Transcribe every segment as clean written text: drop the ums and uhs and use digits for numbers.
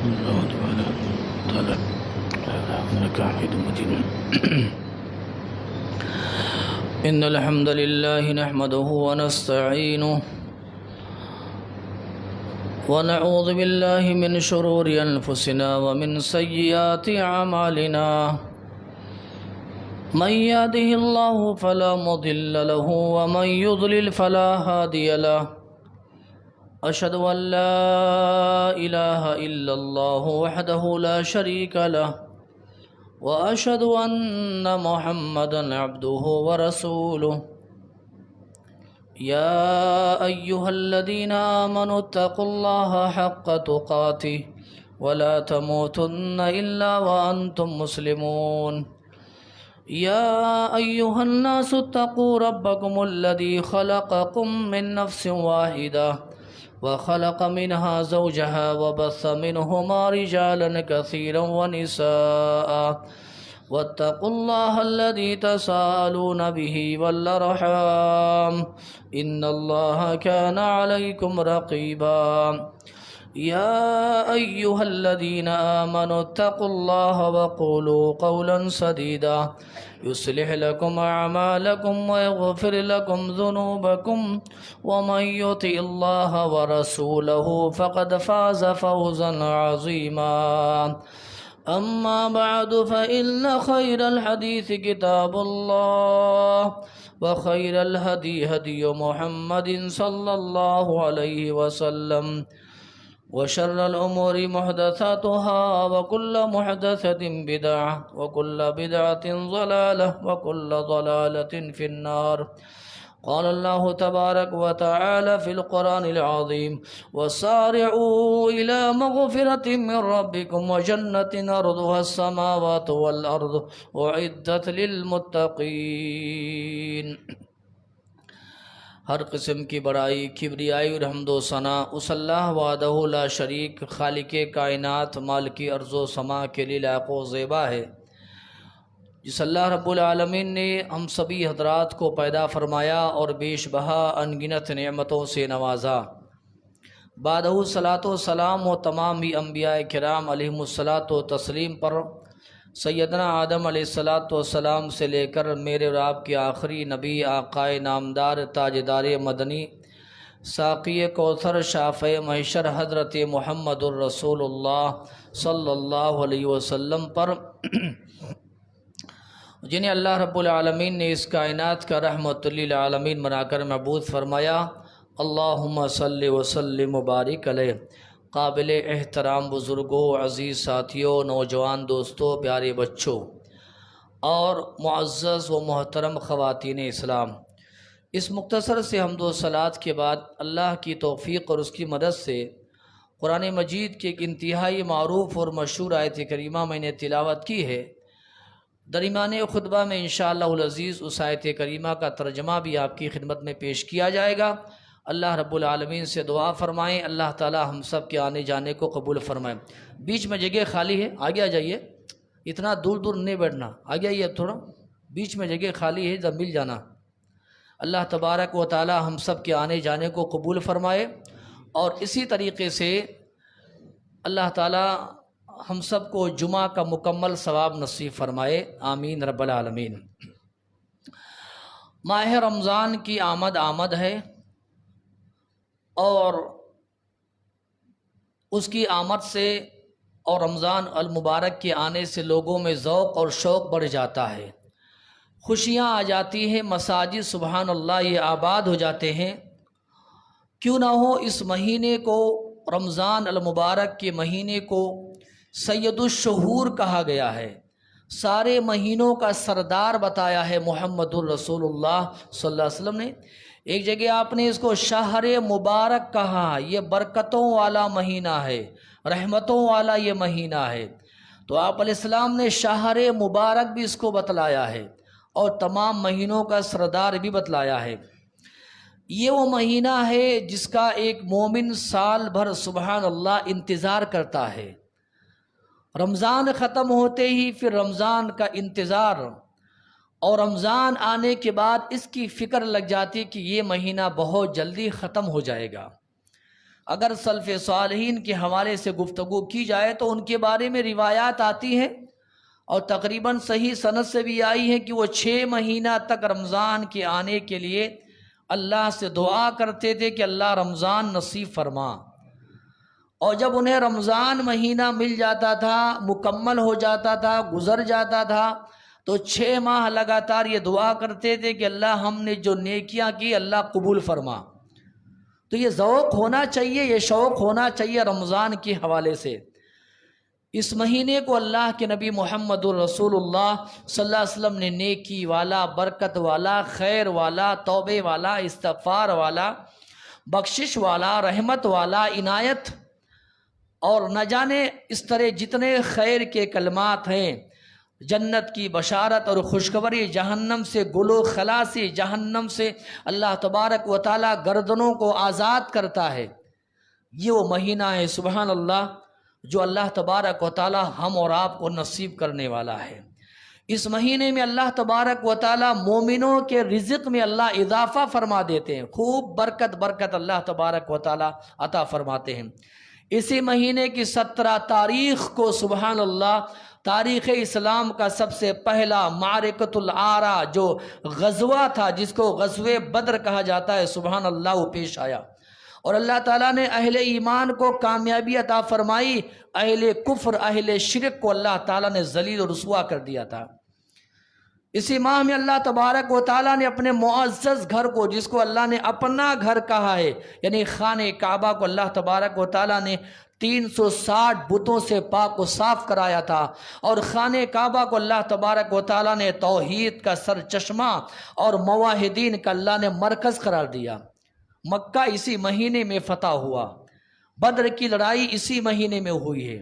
الله تعالى إنك حميد مجيد. إن الحمد لله نحمده ونستعينه ونعوذ بالله من شرور أنفسنا ومن سيئات أعمالنا. من يهده الله فلا مضل له ومن يضلل فلا هادي له. أشهد أن لا إله إلا الله وحده لا شريك له وأشهد أن محمدا عبده ورسوله. يا أيها الذين آمنوا اتقوا الله حق تقاته ولا تموتن إلا وأنتم مسلمون. يا أيها الناس اتقوا ربكم الذي خلقكم من نفس واحدة وخلق منها زوجها وبث منهما رجالا كثيرا ونساء واتقوا الله الذي تساءلون به والأرحام إن الله كان عليكم رقيبا. يا أيها الذين آمنوا اتقوا الله وقولوا قولا سديدا يصلح لكم أعمالكم ويغفر لكم ذنوبكم ومن يطع الله ورسوله فقد فاز فوزا عظيما. أما بعد فإن خير الحديث كتاب الله وخير الهدي هدي محمد صلى الله عليه وسلم وشر الأمور محدثاتها وكل محدثة بدعة وكل بدعة ضلالة وكل ضلالة في النار. قال الله تبارك وتعالى في القرآن العظيم وسارعوا إلى مغفرة من ربكم وجنة أرضها السماوات والأرض أعدت للمتقين. ہر قسم کی بڑائی، کبریائی اور حمد و ثنا اس اللہ وحدہ لا شریک خالق کائنات مالک ارض و سما کے لیے لائق و زیبا ہے، جس اللہ رب العالمین نے ہم سبھی حضرات کو پیدا فرمایا اور بیش بہا انگنت نعمتوں سے نوازا. بعدہ صلاۃ و سلام و تمام ہی انبیاء کرام علیہم الصلاۃ و تسلیم پر سیدنا آدم علیہ الصلاۃ والسلام سے لے کر میرے اور آپ کے آخری نبی آقائے نامدار تاجدار مدنی ساقی کوثر شافع محشر حضرت محمد الرسول اللہ صلی اللہ علیہ وسلم پر جنہیں اللہ رب العالمین نے اس کائنات کا رحمت للعالمین بنا کر مبعوث فرمایا. اللہم صلی وسلم مبارک علیہ. قابل احترام بزرگوں، عزیز ساتھیوں، نوجوان دوستوں، پیارے بچوں اور معزز و محترم خواتین اسلام، اس مختصر سے حمد و صلات کے بعد اللہ کی توفیق اور اس کی مدد سے قرآن مجید کی ایک انتہائی معروف اور مشہور آیت کریمہ میں نے تلاوت کی ہے. درمیان خطبہ میں انشاءاللہ العزیز اس آیت کریمہ کا ترجمہ بھی آپ کی خدمت میں پیش کیا جائے گا. اللہ رب العالمین سے دعا فرمائیں اللہ تعالی ہم سب کے آنے جانے کو قبول فرمائیں. بیچ میں جگہ خالی ہے، آگے آ جائیے، اتنا دور دور نہیں بیٹھنا، آگے آئیے تھوڑا، بیچ میں جگہ خالی ہے، جب مل جانا. اللہ تبارک و تعالی ہم سب کے آنے جانے کو قبول فرمائے اور اسی طریقے سے اللہ تعالی ہم سب کو جمعہ کا مکمل ثواب نصیب فرمائے، آمین رب العالمین. ماہ رمضان کی آمد ہے اور اس کی آمد سے اور رمضان المبارک کے آنے سے لوگوں میں ذوق اور شوق بڑھ جاتا ہے، خوشیاں آ جاتی ہیں، مساجد سبحان اللہ یہ آباد ہو جاتے ہیں. کیوں نہ ہو اس مہینے کو، رمضان المبارک کے مہینے کو سید الشہور کہا گیا ہے، سارے مہینوں کا سردار بتایا ہے محمد الرسول اللہ صلی اللہ علیہ وسلم نے. ایک جگہ آپ نے اس کو شہر مبارک کہا، یہ برکتوں والا مہینہ ہے، رحمتوں والا یہ مہینہ ہے. تو آپ علیہ السلام نے شہر مبارک بھی اس کو بتلایا ہے اور تمام مہینوں کا سردار بھی بتلایا ہے. یہ وہ مہینہ ہے جس کا ایک مومن سال بھر سبحان اللہ انتظار کرتا ہے. رمضان ختم ہوتے ہی پھر رمضان کا انتظار اور رمضان آنے کے بعد اس کی فکر لگ جاتی کہ یہ مہینہ بہت جلدی ختم ہو جائے گا. اگر سلف صالحین کے حوالے سے گفتگو کی جائے تو ان کے بارے میں روایات آتی ہیں اور تقریباً صحیح سند سے بھی آئی ہے کہ وہ 6 مہینہ تک رمضان کے آنے کے لیے اللہ سے دعا کرتے تھے کہ اللہ رمضان نصیب فرما، اور جب انہیں رمضان مہینہ مل جاتا تھا، مکمل ہو جاتا تھا، گزر جاتا تھا، تو 6 ماہ لگاتار یہ دعا کرتے تھے کہ اللہ ہم نے جو نیکیاں کی اللہ قبول فرما۔ تو یہ ذوق ہونا چاہیے، یہ شوق ہونا چاہیے رمضان کے حوالے سے۔ اس مہینے کو اللہ کے نبی محمد الرسول اللہ صلی اللہ علیہ وسلم نے نیکی والا، برکت والا، خیر والا، توبے والا، استغفار والا، بخشش والا، رحمت والا، عنایت اور نہ جانے اس طرح جتنے خیر کے کلمات ہیں، جنت کی بشارت اور خوشخبری، جہنم سے گلو خلاصی، جہنم سے اللہ تبارک و تعالی گردنوں کو آزاد کرتا ہے، یہ وہ مہینہ ہے سبحان اللہ جو اللہ تبارک و تعالی ہم اور آپ کو نصیب کرنے والا ہے۔ اس مہینے میں اللہ تبارک و تعالی مومنوں کے رزق میں اللہ اضافہ فرما دیتے ہیں، خوب برکت اللہ تبارک و تعالی عطا فرماتے ہیں۔ اسی مہینے کی 17 تاریخ کو سبحان اللہ تاریخ اسلام کا سب سے پہلا معرکۃ العارہ جو غزوہ تھا، جس کو غزوہ بدر کہا جاتا ہے، سبحان اللہ وہ پیش آیا، اور اللہ تعالیٰ نے اہل ایمان کو کامیابی عطا فرمائی، اہل کفر، اہل شرک کو اللہ تعالیٰ نے ذلیل و رسوا کر دیا تھا۔ اسی ماہ میں اللہ تبارک و تعالیٰ نے اپنے معزز گھر کو، جس کو اللہ نے اپنا گھر کہا ہے، یعنی خانہ کعبہ کو اللہ تبارک و تعالیٰ نے 360 بتوں سے پاک و صاف کرایا تھا، اور خانہ کعبہ کو اللہ تبارک و تعالیٰ نے توحید کا سر چشمہ اور موحدین کا اللہ نے مرکز قرار دیا۔ مکہ اسی مہینے میں فتح ہوا، بدر کی لڑائی اسی مہینے میں ہوئی ہے،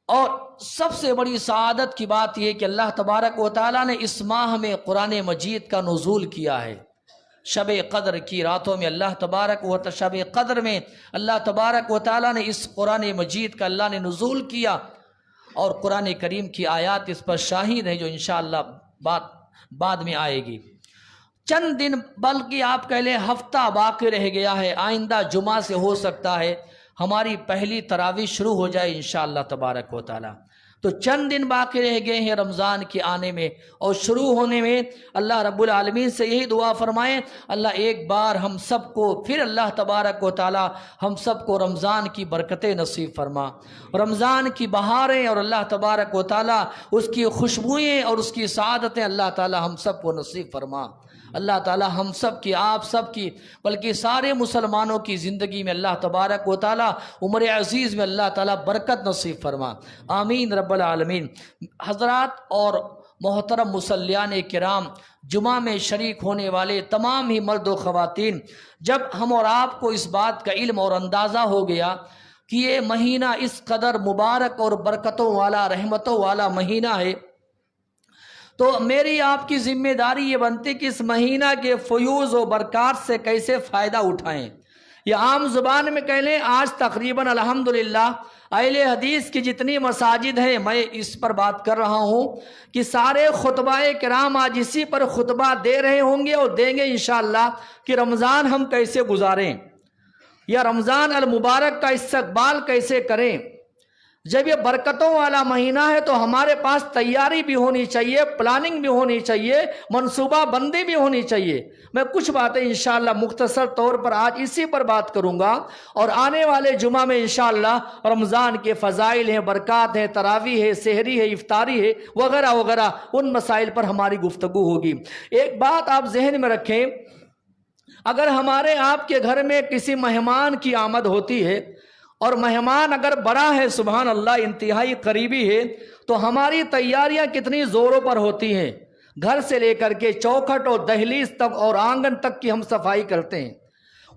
اور سب سے بڑی سعادت کی بات یہ کہ اللہ تبارک و تعالیٰ نے اس ماہ میں قرآن مجید کا نزول کیا ہے۔ شب قدر کی راتوں میں اللہ تبارک و تعالیٰ، شب قدر میں اللہ تبارک و تعالیٰ نے اس قرآن مجید کا اللہ نے نزول کیا، اور قرآن کریم کی آیات اس پر شاہد ہیں جو انشاءاللہ بعد میں آئے گی۔ چند دن بلکہ آپ کہہ لیں ہفتہ باقی رہ گیا ہے، آئندہ جمعہ سے ہو سکتا ہے ہماری پہلی تراویح شروع ہو جائے انشاءاللہ تبارک و تعالی۔ تو چند دن باقی رہ گئے ہیں رمضان کے آنے میں اور شروع ہونے میں، اللہ رب العالمین سے یہی دعا فرمائیں اللہ ایک بار ہم سب کو پھر اللہ تبارک و تعالی ہم سب کو رمضان کی برکتیں نصیب فرما، رمضان کی بہاریں اور اللہ تبارک و تعالی اس کی خوشبوئیں اور اس کی سعادتیں اللہ تعالی ہم سب کو نصیب فرما۔ اللہ تعالی ہم سب کی، آپ سب کی، بلکہ سارے مسلمانوں کی زندگی میں اللہ تبارک و تعالی عمر عزیز میں اللہ تعالی برکت نصیب فرما، آمین رب العالمین۔ حضرات اور محترم مصلیان کرام، جمعہ میں شریک ہونے والے تمام ہی مرد و خواتین، جب ہم اور آپ کو اس بات کا علم اور اندازہ ہو گیا کہ یہ مہینہ اس قدر مبارک اور برکتوں والا، رحمتوں والا مہینہ ہے، تو میری آپ کی ذمہ داری یہ بنتی کہ اس مہینہ کے فیوز و برکات سے کیسے فائدہ اٹھائیں۔ یہ عام زبان میں کہہ لیں آج تقریباً الحمدللہ اہل حدیث کی جتنی مساجد ہیں، میں اس پر بات کر رہا ہوں کہ سارے خطبہ کرام آج اسی پر خطبہ دے رہے ہوں گے اور دیں گے انشاءاللہ کہ رمضان ہم کیسے گزاریں یا رمضان المبارک کا استقبال کیسے کریں۔ جب یہ برکتوں والا مہینہ ہے تو ہمارے پاس تیاری بھی ہونی چاہیے، پلاننگ بھی ہونی چاہیے، منصوبہ بندی بھی ہونی چاہیے۔ میں کچھ باتیں انشاءاللہ مختصر طور پر آج اسی پر بات کروں گا، اور آنے والے جمعہ میں انشاءاللہ رمضان کے فضائل ہیں، برکات ہیں، تراویح ہے، سحری ہے، افطاری ہے، وغیرہ وغیرہ، ان مسائل پر ہماری گفتگو ہوگی۔ ایک بات آپ ذہن میں رکھیں، اگر ہمارے آپ کے گھر میں کسی مہمان کی آمد ہوتی ہے اور مہمان اگر بڑا ہے سبحان اللہ انتہائی قریبی ہے، تو ہماری تیاریاں کتنی زوروں پر ہوتی ہیں، گھر سے لے کر کے چوکھٹ اور دہلیز تک اور آنگن تک کی ہم صفائی کرتے ہیں۔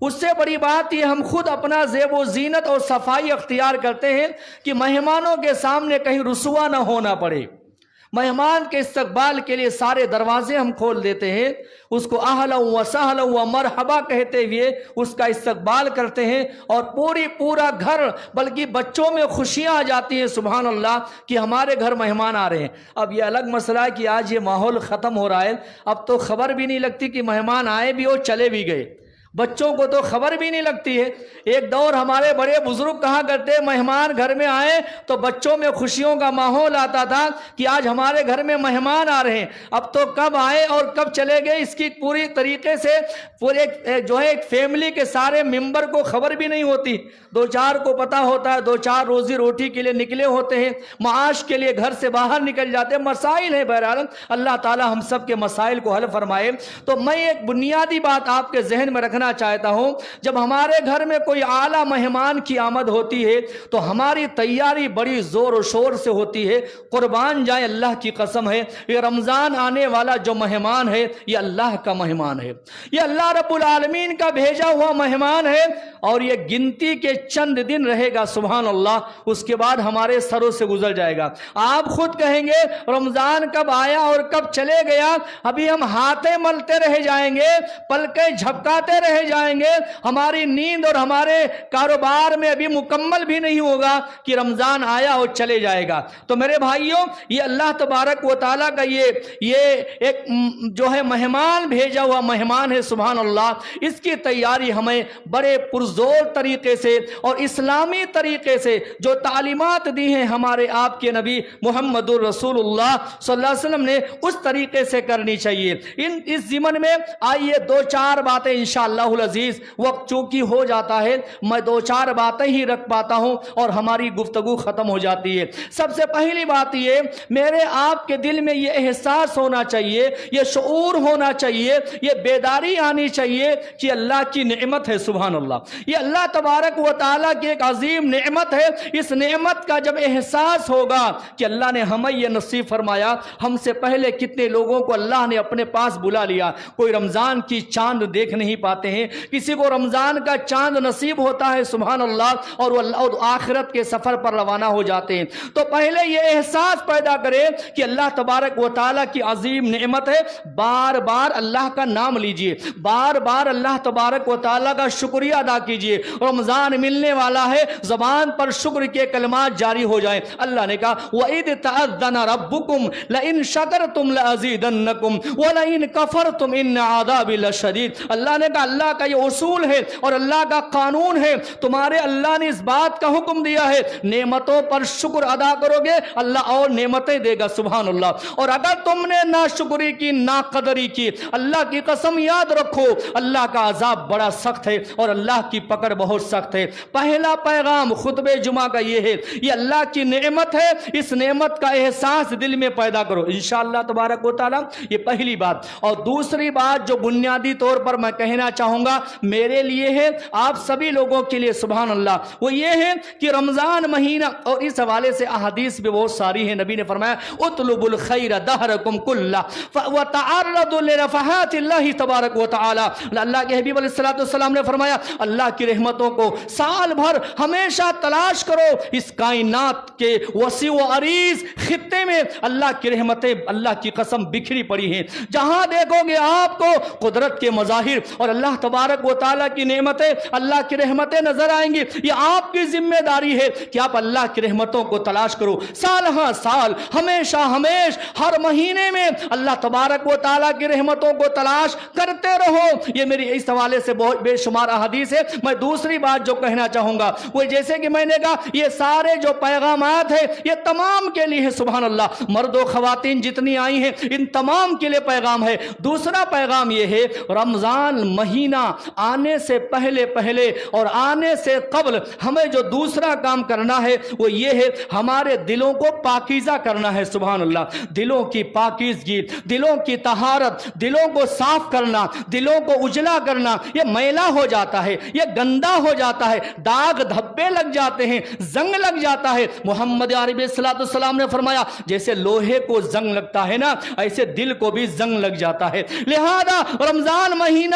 اس سے بڑی بات یہ ہم خود اپنا زیب و زینت اور صفائی اختیار کرتے ہیں کہ مہمانوں کے سامنے کہیں رسوا نہ ہونا پڑے۔ مہمان کے استقبال کے لیے سارے دروازے ہم کھول دیتے ہیں، اس کو اہلا و سہلا و مرحبا کہتے ہوئے اس کا استقبال کرتے ہیں، اور پورا گھر بلکہ بچوں میں خوشیاں آ جاتی ہیں سبحان اللہ کہ ہمارے گھر مہمان آ رہے ہیں۔ اب یہ الگ مسئلہ ہے کہ آج یہ ماحول ختم ہو رہا ہے، اب تو خبر بھی نہیں لگتی کہ مہمان آئے بھی اور چلے بھی گئے، بچوں کو تو خبر بھی نہیں لگتی ہے۔ ایک دور ہمارے بڑے بزرگ کہا کرتے مہمان گھر میں آئے تو بچوں میں خوشیوں کا ماحول آتا تھا کہ آج ہمارے گھر میں مہمان آ رہے ہیں۔ اب تو کب آئے اور کب چلے گئے اس کی پوری طریقے سے پورے ایک فیملی کے سارے ممبر کو خبر بھی نہیں ہوتی۔ دو چار کو پتہ ہوتا ہے، دو چار روزی روٹی کے لیے نکلے ہوتے ہیں، معاش کے لیے گھر سے باہر نکل جاتے ہیں۔ مسائل ہیں، بہرحال اللہ تعالی ہم سب کے مسائل کو حل فرمائے۔ تو میں ایک بنیادی بات آپ کے ذہن میں رکھنا چاہتا ہوں، جب ہمارے گھر میں کوئی اعلیٰ مہمان کی آمد ہوتی ہے تو ہماری تیاری بڑی زور و شور سے ہوتی ہے۔ قربان جائیں، اللہ کی قسم ہے، یہ رمضان آنے والا جو مہمان ہے یہ اللہ کا مہمان ہے، یہ اللہ رب العالمین کا بھیجا ہوا مہمان ہے، اور یہ گنتی کے چند دن رہے گا، سبحان اللہ، اس کے بعد ہمارے سروں سے گزر جائے گا۔ آپ خود کہیں گے رمضان کب آیا اور کب چلے گیا، ابھی ہم ہاتھیں ملتے رہ جائیں گے، پلکیں جھپکاتے رہ جائیں گے، ہماری نیند اور ہمارے کاروبار میں ابھی مکمل بھی نہیں ہوگا کہ رمضان آیا اور چلے جائے گا۔ تو میرے بھائیوں، یہ اللہ تبارک و تعالیٰ کا یہ ایک جو ہے مہمان بھیجا ہوا مہمان ہے، سبحان اللہ، اس کی تیاری ہمیں بڑے پرزور طریقے سے اور اسلامی طریقے سے جو تعلیمات دی ہیں ہمارے آپ کے نبی محمد الرسول اللہ صلی اللہ علیہ وسلم نے، اس طریقے سے کرنی چاہیے۔ اس ضمن میں آئیے دو چار باتیں انشاءاللہ العزیز، وقت چونکہ ہو جاتا ہے میں دو چار باتیں ہی رکھ پاتا ہوں اور ہماری گفتگو ختم ہو جاتی ہے۔ سب سے پہلی بات یہ، میرے آپ کے دل میں یہ احساس ہونا چاہیے، یہ شعور ہونا چاہیے، یہ بیداری آنی چاہیے کہ اللہ کی نعمت ہے، سبحان اللہ، یہ اللہ تبارک و تعالیٰ کی ایک عظیم نعمت ہے۔ اس نعمت کا جب احساس ہوگا کہ اللہ نے ہمیں یہ نصیب فرمایا، ہم سے پہلے کتنے لوگوں کو اللہ نے اپنے پاس بلا لیا، کوئی رمضان کی چاند دیکھ نہیں پاتے ہیں، کسی کو رمضان کا چاند نصیب ہوتا ہے، سبحان اللہ، اور وہ آخرت کے سفر پر روانہ ہو جاتے ہیں۔ تو پہلے یہ احساس پیدا کرے کہ اللہ تبارک و تعالیٰ کی عظیم نعمت ہے، بار بار اللہ کا نام لیجئے، بار بار اللہ تبارک و تعالیٰ کا شکریہ ادا کیجئے۔ رمضان ملنے والا ہے، زبان پر شکر کے کلمات جاری ہو جائیں۔ اللہ نے کہا وَإِذْ تَأَذَّنَ رَبُّكُمْ لَئِن شَكَرْتُمْ لَأَزِيدَنَّكُمْ وَلَئِن كَفَرْتُمْ إِنَّ عَذَابِي لَشَدِيدٌ۔ اللہ نے کہا اللہ کا یہ اصول ہے اور اللہ کا قانون ہے، تمہارے اللہ نے اس بات کا حکم دیا ہے، نعمتوں پر شکر ادا کرو گے اللہ اور نعمتیں دے گا، سبحان اللہ، اور اگر تم نے ناشکری کی، ناقدری کی، اللہ کی قسم یاد رکھو اللہ کا عذاب بڑا سخت ہے اور اللہ کی پکڑ بہت سخت ہے۔ پہلا پیغام خطبہ جمعہ کا یہ ہے، یہ اللہ کی نعمت ہے، اس نعمت کا احساس دل میں پیدا کرو انشاءاللہ تبارک و تعالی، یہ پہلی بات۔ اور دوسری بات جو بنیادی طور پر میں کہنا چاہوں گا، میرے لیے ہے، آپ سبھی لوگوں کے لیے، سبحان اللہ، وہ یہ ہے کہ رمضان مہینہ، اور اس حوالے سے احادیث بھی بہت ساری ہیں، نبی نے فرمایا اطلبوا الخیر دہرکم کلہ وتعرضوا لنفحات اللہ تبارک و تعالی۔ اللہ کے حبیب علیہ السلام نے فرمایا اللہ کی رحمتوں کو سال بھر ہمیشہ تلاش کرو، اس کائنات کے وسیع و عریض خطے میں اللہ کی رحمتیں، اللہ کی قسم، بکھری پڑی ہیں، جہاں دیکھو گے آپ کو قدرت کے مظاہر اور اللہ تبارک و تعالیٰ کی نعمتیں، اللہ کی رحمتیں نظر آئیں گی۔ یہ آپ کی ذمہ داری ہے کہ آپ اللہ کی رحمتوں کو تلاش کرو، سال ہاں سال، ہمیشہ ہر مہینے میں اللہ تبارک و تعالیٰ کی رحمتوں کو تلاش کرتے رہو۔ یہ میری اس حوالے سے بہت بے شمار احادیث ہے۔ میں دوسری بات جو کہنا چاہوں گا وہ جیسے کہ میں نے کہا یہ سارے جو پیغامات ہیں یہ تمام کے لیے ہے، سبحان اللہ، مرد و خواتین جتنی آئی ہیں ان تمام کے لیے پیغام ہے۔ دوسرا پیغام یہ ہے، رمضان مہینہ آنے سے پہلے اور آنے سے قبل ہمیں جو دوسرا کام کرنا ہے وہ یہ ہے، ہمارے دلوں کو پاکیزہ کرنا ہے، سبحان اللہ، دلوں کی پاکیزگی، دلوں کی طہارت، دلوں کو صاف کرنا، دلوں کو اجلا کرنا۔ یہ میلا ہو جاتا ہے، یہ گندا ہو جاتا ہے، داغ دھبے لگ جاتے ہیں، زنگ لگ جاتا ہے۔ محمد عربی صلی اللہ علیہ وسلم نے فرمایا جیسے لوہے کو زنگ لگتا ہے نا، ایسے دل کو بھی زنگ لگ جاتا ہے۔ لہذا رمضان مہینہ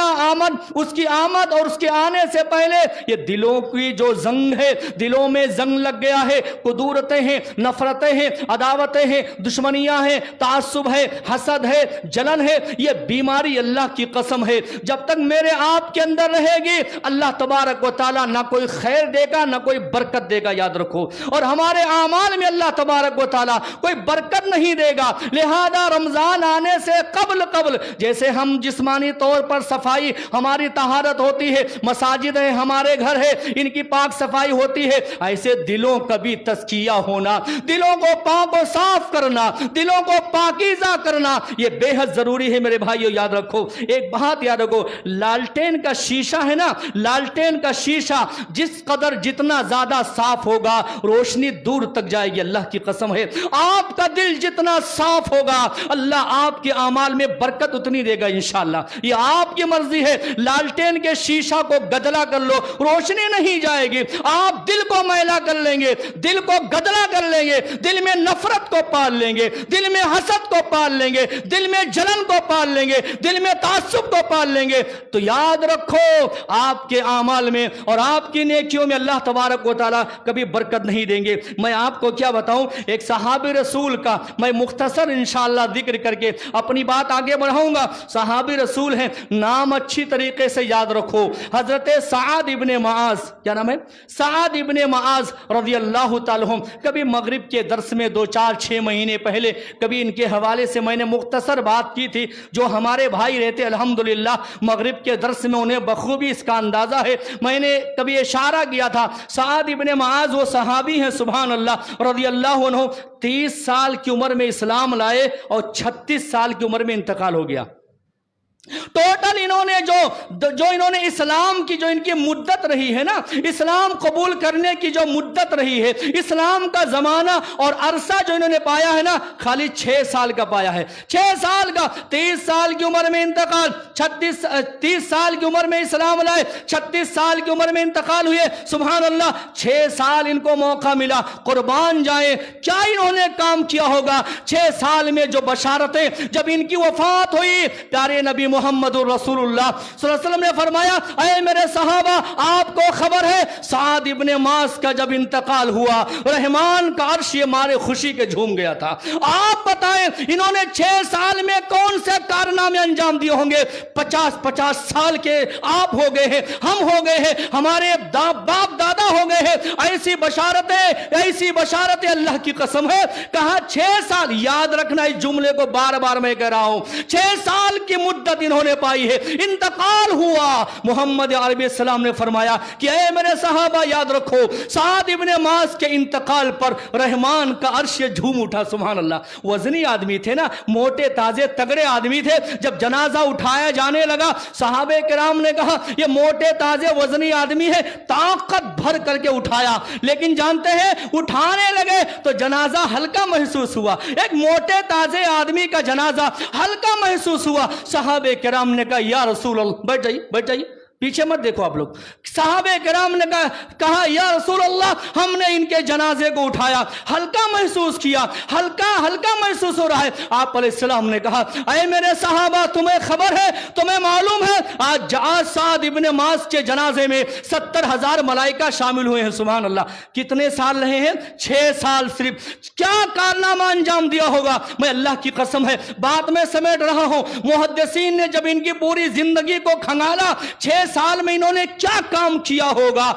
اس کی آمد اور اس کے آنے سے پہلے یہ دلوں کی جو زنگ ہے، دلوں میں زنگ لگ گیا ہے، قدورتیں ہیں، نفرتیں ہیں، عداوتیں ہیں، دشمنیاں ہیں، تعصب ہے، حسد ہے، جلن ہے، یہ بیماری اللہ کی قسم ہے جب تک میرے آپ کے اندر رہے گی اللہ تبارک و تعالیٰ نہ کوئی خیر دے گا نہ کوئی برکت دے گا، یاد رکھو، اور ہمارے اعمال میں اللہ تبارک و تعالیٰ کوئی برکت نہیں دے گا۔ لہذا رمضان آنے سے قبل جیسے ہم جسمانی طور پر صفائی ہم ہماری طہارت ہوتی ہے، مساجد ہیں ہمارے گھر ہے، ان کی پاک صفائی ہوتی ہے، ایسے دلوں کا بھی تزکیہ ہونا، دلوں کو پاک و صاف کرنا، دلوں کو پاکیزہ کرنا، یہ بے حد ضروری ہے میرے بھائیو۔ یاد رکھو ایک بات یاد رکھو، لالٹین کا شیشہ ہے نا، لالٹین کا شیشہ جس قدر جتنا زیادہ صاف ہوگا روشنی دور تک جائے گی، اللہ کی قسم ہے۔ آپ کا دل جتنا صاف ہوگا اللہ آپ کے اعمال میں برکت اتنی دے گا انشاءاللہ، یہ آپ کی مرضی ہے۔ لالٹین کے شیشہ کو گدلا کر لو، روشنی نہیں جائے گی، آپ دل کو میلا کر لیں گے، دل کو گدلا کر لیں گے، دل میں نفرت کو پال لیں گے، دل میں حسد کو پال لیں گے، دل میں جلن کو پال لیں گے، دل میں تعصب کو پال لیں گے، تو یاد رکھو آپ کے اعمال میں اور آپ کی نیکیوں میں اللہ تبارک و تعالیٰ کبھی برکت نہیں دیں گے۔ میں آپ کو کیا بتاؤں، ایک صحابی رسول کا میں مختصر انشاءاللہ ذکر کر کے اپنی بات آگے بڑھاؤں گا۔ صحابی رسول ہیں، نام اچھی طریقے سے یاد رکھو، حضرت سعد ابن معاذ، کیا نام ہے؟ سعد ابن معاذ رضی اللہ تعالیٰ عنہ۔ کبھی مغرب کے درس میں 2-4-6 مہینے پہلے کبھی ان کے حوالے سے میں نے مختصر بات کی تھی، جو ہمارے بھائی رہتے الحمدللہ مغرب کے درس میں انہیں بخوبی اس کا اندازہ ہے۔ میں نے کبھی اشارہ کیا تھا، سعد ابن معاذ وہ صحابی ہیں سبحان اللہ رضی اللہ عنہ، 30 سال کی عمر میں اسلام لائے اور 36 سال کی عمر میں انتقال ہو گیا۔ ٹوٹل انہوں نے اسلام کی جو ان کی مدت رہی ہے نا، اسلام قبول کرنے کی جو مدت رہی ہے، اسلام کا زمانہ اور عرصہ جو انہوں نے پایا ہے نا، خالی 6 سال کا پایا ہے، 6 سال کا۔ 30 سال کی عمر میں انتقال، 30 سال کی عمر میں اسلام لائے، 36 سال کی عمر میں انتقال ہوئے، سبحان اللہ۔ 6 سال ان کو موقع ملا، قربان جائیں کیا انہوں نے کام کیا ہوگا 6 سال میں، جو بشارتیں جب ان کی وفات ہوئی، پیارے نبی محمد رسول اللہ صلی اللہ علیہ وسلم نے فرمایا، اے میرے صحابہ آپ کو خبر ہے سعد ابن معاذ کا جب انتقال ہوا رحمان کا عرش یہ مارے خوشی کے جھوم گیا تھا۔ آپ بتائیں انہوں نے 6 سال میں کون سے کارنامے انجام دیے ہوں گے؟ 50 سال کے آپ ہو گئے ہیں، ہم ہو گئے ہیں، ہمارے باپ دادا ہو گئے ہیں، ایسی بشارتیں اللہ کی قسم ہے۔ کہا 6 سال، یاد رکھنا اس جملے کو بار بار میں کہہ رہا ہوں، 6 سال کی مدت انہوں نے پائی ہے، انتقال ہوا۔ محمد عربی السلام نے فرمایا کہ اے میرے صحابہ یاد رکھو سعد ابن معاذ کے انتقال پر رحمان کا عرش جھوم اٹھا، سبحان اللہ۔ وزنی آدمی تھے نا، موٹے تازے تگڑے آدمی تھے۔ جب جنازہ اٹھایا جانے لگا صحابہ کرام نے کہا یہ موٹے تازے وزنی آدمی ہے، طاقت بھر کر کے اٹھایا، لیکن جانتے ہیں اٹھانے لگے تو جنازہ ہلکا محسوس ہوا۔ ایک موٹے تازے آدمی کا جنازہ ہلکا محسوس ہوا۔ صحابہ کرام نے کہا یا رسول اللہ، بیٹھ جائیے پیچھے مت دیکھو آپ لوگ۔ صحابہ کرام نے کہا یا رسول اللہ ہم نے ان کے جنازے کو اٹھایا، ہلکا محسوس کیا، ہلکا محسوس ہو رہا ہے۔ آپ علیہ السلام نے کہا اے میرے صحابہ تمہیں خبر ہے، تمہیں معلوم ہے آج سعد ابن معاذ کے جنازے میں 70,000 ملائکہ شامل ہوئے ہیں، سبحان اللہ۔ کتنے سال رہے ہیں؟ 6 سال صرف۔ کیا کارنامہ انجام دیا ہوگا؟ میں اللہ کی قسم ہے بات میں سمیٹ رہا ہوں، محدثین نے جب ان کی پوری زندگی کو کھنگالا 6 سال میں انہوں نے کیا کام کیا ہوگا،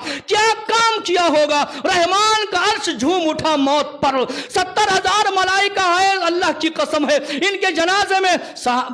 رحمان کا عرش جھوم اٹھا موت پر، 70,000 ملائکہ آئے، اللہ کی قسم ہے ان کے جنازے میں۔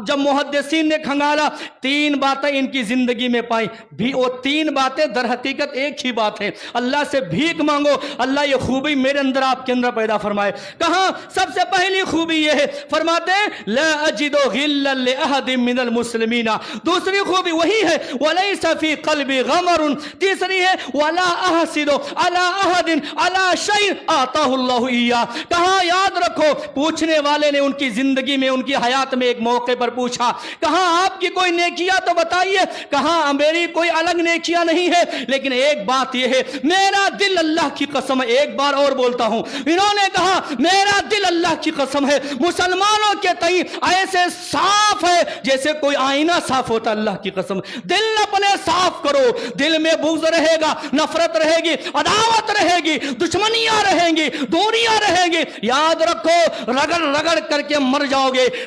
جب محدثین نے کھنگالا 3 باتیں ان کی زندگی میں پائیں، بھی وہ 3 باتیں در حقیقت ایک ہی بات ہے۔ اللہ سے بھیک مانگو اللہ یہ خوبی میرے اندر آپ کے اندر پیدا فرمائے۔ کہاں سب سے پہلی خوبی یہ ہے، فرماتے ہیں لا اجد غلا لاحد من المسلمین، دوسری خوبی وہی ہے ولیس فی قلبی غمر، تیسری ہے ولا احسد علی احد علی شیء آتاہ اللہ ایاہ۔ کہاں یاد رکھو پوچھنے والے نے ان کی زندگی میں ان کی حیات میں ایک موقع پر پوچھا، کہاں آپ کی کوئی نیکیاں تو بتائیے، کہاں میری کوئی الگ نیکیاں نہیں ہے، لیکن ایک بات یہ ہے میرا دل اللہ کی قسم ہے، ایک بار اور بولتا ہوں، انہوں نے کہا میرا دل اللہ کی قسم ہے مسلمانوں کے تئیں ایسے صاف ہے جیسے کوئی آئینہ صاف ہوتا، اللہ کی قسم۔ دل اپنے صاف کرو، دل میں بغض رہے گا، نفرت رہے گی، عداوت رہے گی، دشمنیاں رہیں گی، دوریاں رہیں گی، یاد رکھو رگڑ رگڑ کر کے مر جاؤ گے،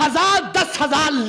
1000 10,000